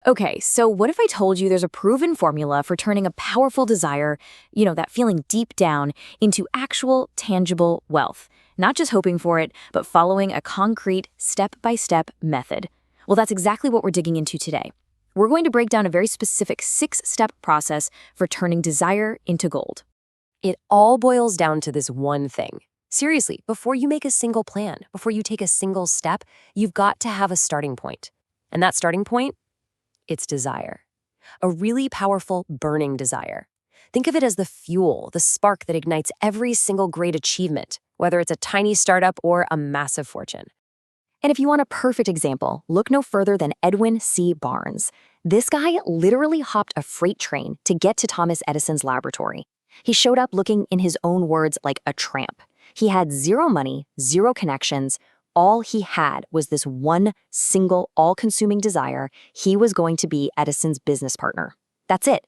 Okay, so what if I told you there's a proven formula for turning a powerful desire, that feeling deep down, into actual, tangible wealth? Not just hoping for it, but following a concrete, step-by-step method. Well, that's exactly what we're digging into today. We're going to break down a very specific 6-step process for turning desire into gold. It all boils down to this one thing. Seriously, before you make a single plan, before you take a single step, you've got to have a starting point. And that starting point? It's desire. A really powerful, burning desire. Think of it as the fuel, the spark that ignites every single great achievement, whether it's a tiny startup or a massive fortune. And if you want a perfect example, look no further than Edwin C. Barnes. This guy literally hopped a freight train to get to Thomas Edison's laboratory. He showed up looking, in his own words, like a tramp. He had zero money, zero connections. All he had was this one single, all-consuming desire. He was going to be Edison's business partner. That's it.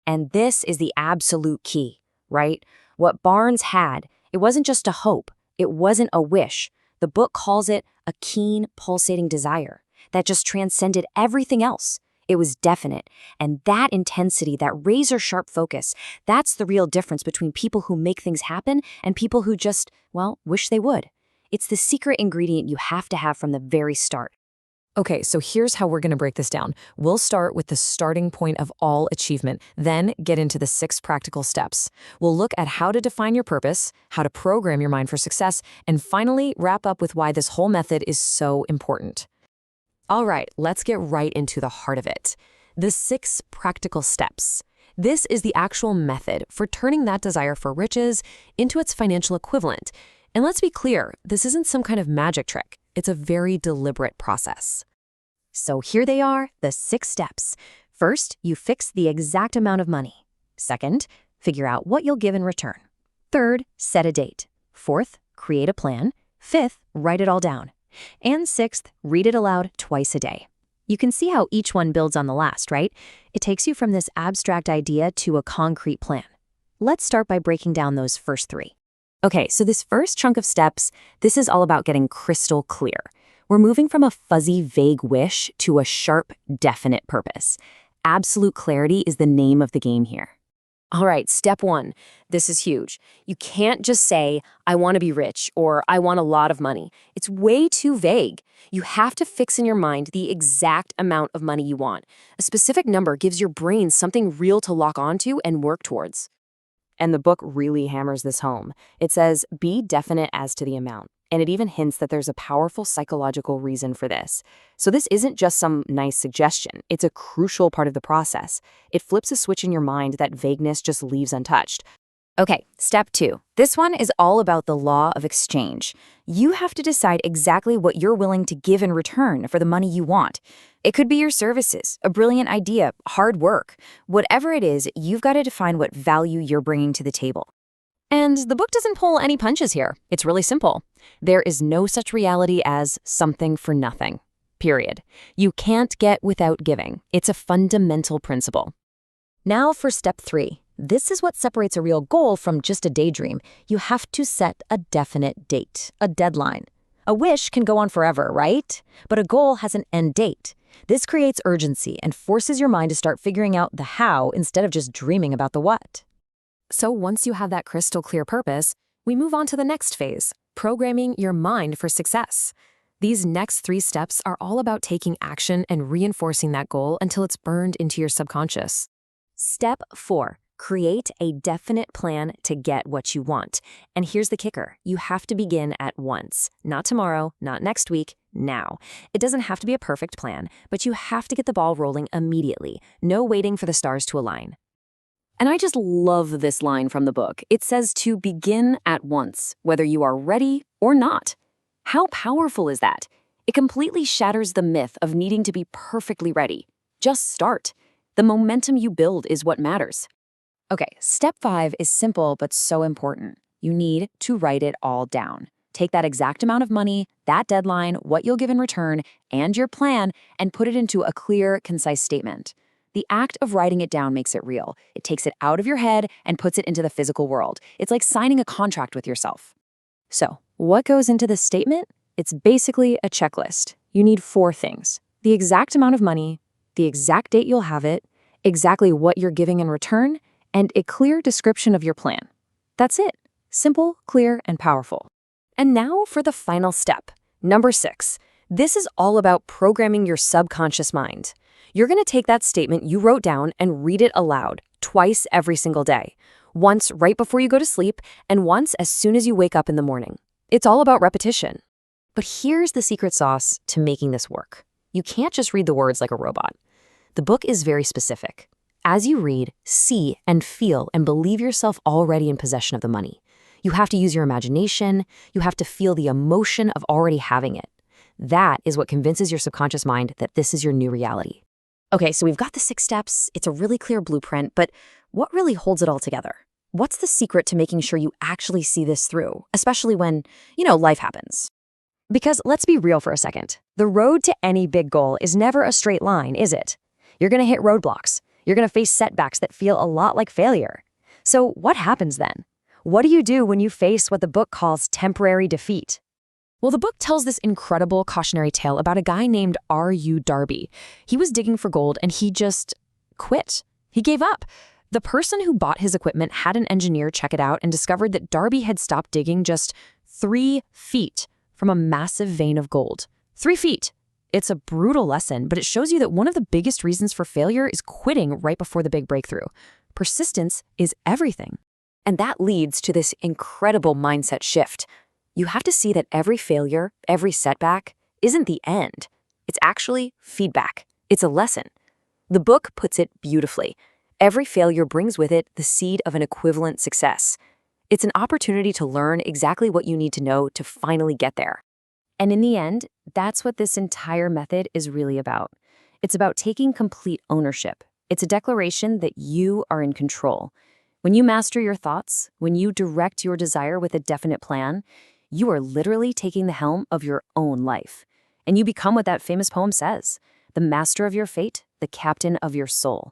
And this is the absolute key, right? What Barnes had, it wasn't just a hope. It wasn't a wish. The book calls it a keen, pulsating desire that just transcended everything else. It was definite. And that intensity, that razor-sharp focus, that's the real difference between people who make things happen and people who just, wish they would. It's the secret ingredient you have to have from the very start. Okay, so here's how we're going to break this down. We'll start with the starting point of all achievement, then get into the 6 practical steps. We'll look at how to define your purpose, how to program your mind for success, and finally wrap up with why this whole method is so important. All right, let's get right into the heart of it. The 6 practical steps. This is the actual method for turning that desire for riches into its financial equivalent. And let's be clear, this isn't some kind of magic trick. It's a very deliberate process. So here they are, the 6 steps. First, you fix the exact amount of money. Second, figure out what you'll give in return. Third, set a date. Fourth, create a plan. Fifth, write it all down. And sixth, read it aloud twice a day. You can see how each one builds on the last, right? It takes you from this abstract idea to a concrete plan. Let's start by breaking down those first 3. Okay, so this first chunk of steps, this is all about getting crystal clear. We're moving from a fuzzy, vague wish to a sharp, definite purpose. Absolute clarity is the name of the game here. All right, step 1. This is huge. You can't just say, I want to be rich, or I want a lot of money. It's way too vague. You have to fix in your mind the exact amount of money you want. A specific number gives your brain something real to lock onto and work towards. And the book really hammers this home. It says, be definite as to the amount. And it even hints that there's a powerful psychological reason for this. So this isn't just some nice suggestion. It's a crucial part of the process. It flips a switch in your mind that vagueness just leaves untouched. Okay, step 2. This one is all about the law of exchange. You have to decide exactly what you're willing to give in return for the money you want. It could be your services, a brilliant idea, hard work. Whatever it is, you've got to define what value you're bringing to the table. And the book doesn't pull any punches here. It's really simple. There is no such reality as something for nothing. Period. You can't get without giving. It's a fundamental principle. Now for step 3. This is what separates a real goal from just a daydream. You have to set a definite date, a deadline. A wish can go on forever, right? But a goal has an end date. This creates urgency and forces your mind to start figuring out the how instead of just dreaming about the what. So once you have that crystal clear purpose, we move on to the next phase, programming your mind for success. These next 3 steps are all about taking action and reinforcing that goal until it's burned into your subconscious. Step 4. Create a definite plan to get what you want. And here's the kicker. You have to begin at once. Not tomorrow, not next week, now. It doesn't have to be a perfect plan, but you have to get the ball rolling immediately. No waiting for the stars to align. And I just love this line from the book. It says to begin at once, whether you are ready or not. How powerful is that? It completely shatters the myth of needing to be perfectly ready. Just start. The momentum you build is what matters. Okay, step 5 is simple but so important. You need to write it all down. Take that exact amount of money, that deadline, what you'll give in return, and your plan, and put it into a clear, concise statement. The act of writing it down makes it real. It takes it out of your head and puts it into the physical world. It's like signing a contract with yourself. So, what goes into this statement? It's basically a checklist. You need 4 things: the exact amount of money, the exact date you'll have it, exactly what you're giving in return, and a clear description of your plan. That's it. Simple, clear, and powerful. And now for the final step. Number 6. This is all about programming your subconscious mind. You're going to take that statement you wrote down and read it aloud, twice every single day. Once right before you go to sleep, and once as soon as you wake up in the morning. It's all about repetition. But here's the secret sauce to making this work. You can't just read the words like a robot. The book is very specific. As you read, see and feel and believe yourself already in possession of the money. You have to use your imagination. You have to feel the emotion of already having it. That is what convinces your subconscious mind that this is your new reality. Okay, so we've got the 6 steps. It's a really clear blueprint, but what really holds it all together? What's the secret to making sure you actually see this through, especially when, life happens? Because let's be real for a second. The road to any big goal is never a straight line, is it? You're going to hit roadblocks. You're going to face setbacks that feel a lot like failure. So what happens then? What do you do when you face what the book calls temporary defeat? Well, the book tells this incredible cautionary tale about a guy named R.U. Darby. He was digging for gold and he just quit. He gave up. The person who bought his equipment had an engineer check it out and discovered that Darby had stopped digging just 3 feet from a massive vein of gold. 3 feet. It's a brutal lesson, but it shows you that one of the biggest reasons for failure is quitting right before the big breakthrough. Persistence is everything. And that leads to this incredible mindset shift. You have to see that every failure, every setback, isn't the end. It's actually feedback. It's a lesson. The book puts it beautifully. Every failure brings with it the seed of an equivalent success. It's an opportunity to learn exactly what you need to know to finally get there. And in the end, that's what this entire method is really about. It's about taking complete ownership. It's a declaration that you are in control. When you master your thoughts, when you direct your desire with a definite plan, you are literally taking the helm of your own life. And you become what that famous poem says, the master of your fate, the captain of your soul.